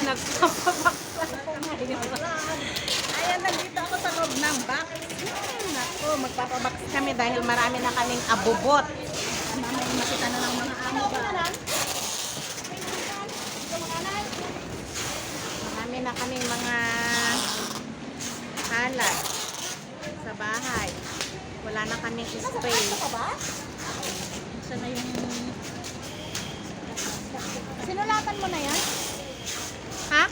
Nagpapabak ako ngayon. Ayan, nandito ako sa loob ng box. Naku, magpapabox kami dahil marami na kaming abubot. Mamaya makita na ng mga amo ba? Marami na kaming mga kalat sa bahay. Wala na kaming spray. Saan na yung... Sinulatan mo na yan? Ha?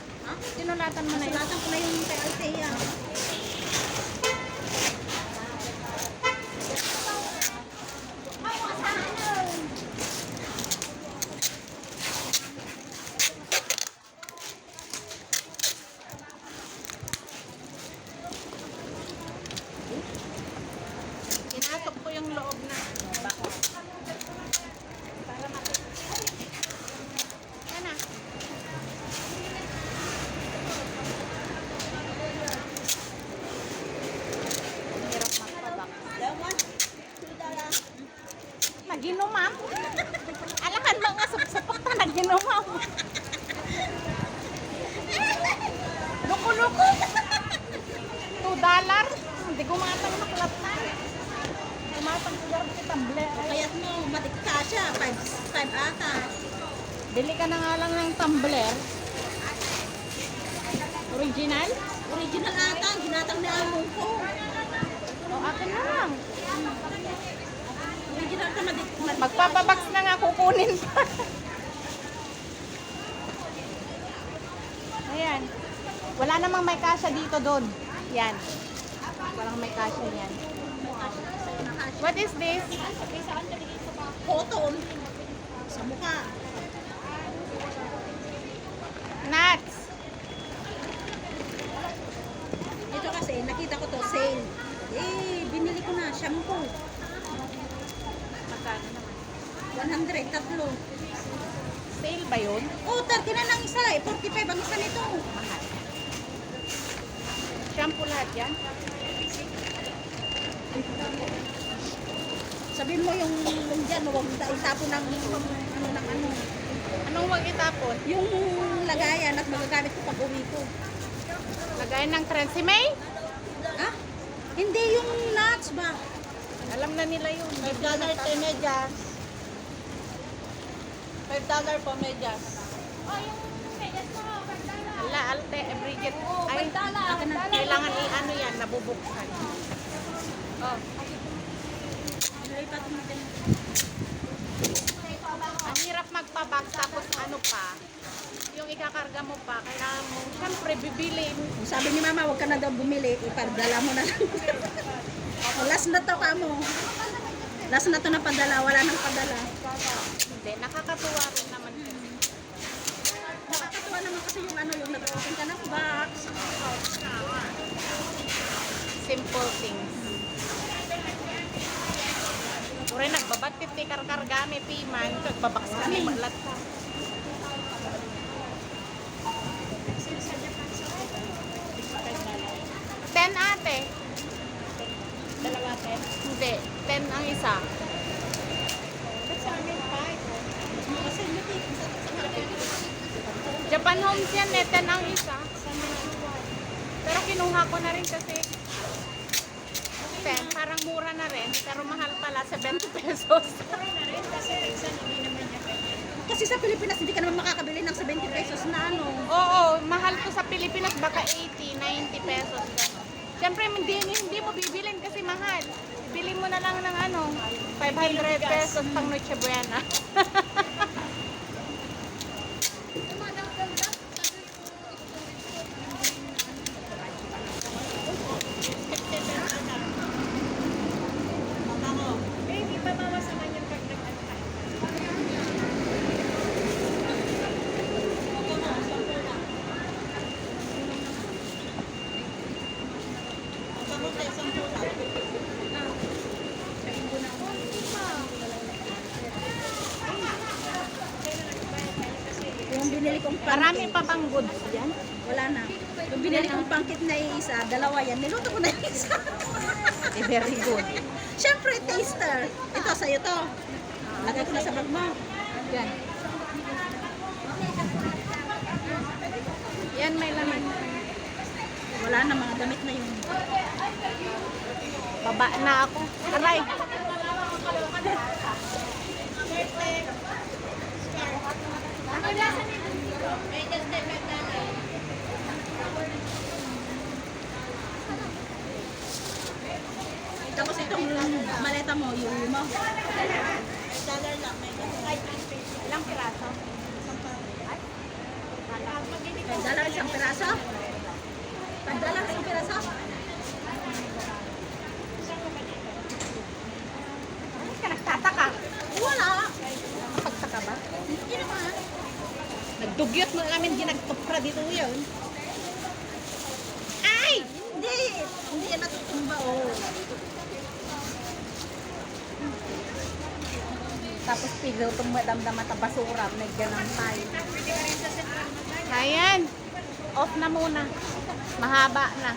Sinulatan mo na yan? Sinulatan ko na yung kay Althea. Inasok ko yung loob na. Yan na. Hirap magpabak. Naginumam? Alakan mga supsupak na naginumam. Luko-luko. $2. Hindi gumatang maklat na. Gumatang ko garap si tumbler. Kaya't mo, matikta siya. 5 ata. Bili ka na nga lang ng tumbler. Original? Original ata. Ginatang ni amo ko. O, akin na lang. Original ka matikta. Magpapabox na nga, kukunin pa. Ayan. Wala namang may kasya dito doon. Yan. Walang may kasya yan. What is this? Cotton. Sa mukha. Nuts. Ito kasi, nakita ko to, sale. Binili ko na, shampoo. Magkano naman? 100, tatlo. Sale ba yun? Oh, 30 na lang isa. 45 ang isa nito. Mahal. Shampoo lahat yan? Sabihin mo yung dyan, huwag itapon ng ano. Anong huwag itapon? Yung lagayan at magagamit ko pag uwi ko. Lagayan ng Tresemme? Ah? Hindi yung nuts ba? Alam na nila yun. $5 medyas. $5 po medyas. Ala, alte, Bridget. Ay, Akin na. kailangan i-ano yan, nabubuksan. Oh. Nilipat mo din. Ang hirap magpabox tapos ano pa, yung ikakarga mo pa, kailangan mo, syempre, bibili. Sabi ni mama, huwag ka na daw bumili. Ipadala mo na lang. Last na to ka mo. Last na to na padala. Wala nang padala. Hindi, nakakatuwa rin naman kasi. Nakakatuwa naman kasi yung ano, yung nag-open ka ng box. Simple things. Ure, nagbabatit ni karkargami, piman, nagbabox kami, malat ka. $10 ate. Dalawa, 10. Hindi, 10 ang isa. Japan Homes yan eh, 10 ang isa. Pero kinuha ko na rin kasi 10, parang mura na rin, pero mahal pala, 70 pesos. Kasi sa Pilipinas, hindi ka naman makakabili ng 70 pesos na ano. Oo, mahal to sa Pilipinas, baka 80, 90 pesos. Siyempre, hindi mo bibilin kasi mahal. Bili mo na lang ng ano, 500 pesos pang Noche Buena. Yung binili kong Marami pancake. pa bang goods yan? Wala na. Yung binili kong pancake na isa, dalawa yan. Niluto ko na yung isa. Eh, very good. Siyempre, taster. Ito, sa'yo to. Lagay ko na sa bag mo. Yan. Yan, may laman. Wala na, mga damit na yun. Baba na ako. Aray. Tapos itong maleta mo, yung mo. Ilang piraso? Dala isang piraso. Dala isang piraso. Ano ka nagtataka? Wala. Napagtaka ba? Hindi naman. Nagdugyot mo namin ginagtupra dito yun. Ay! Hindi. Hindi yan natutumba, oh. Tapos pigaw itong madamdaman at basura. Nagganang tayo. Ayan. Off na muna. Mahaba na.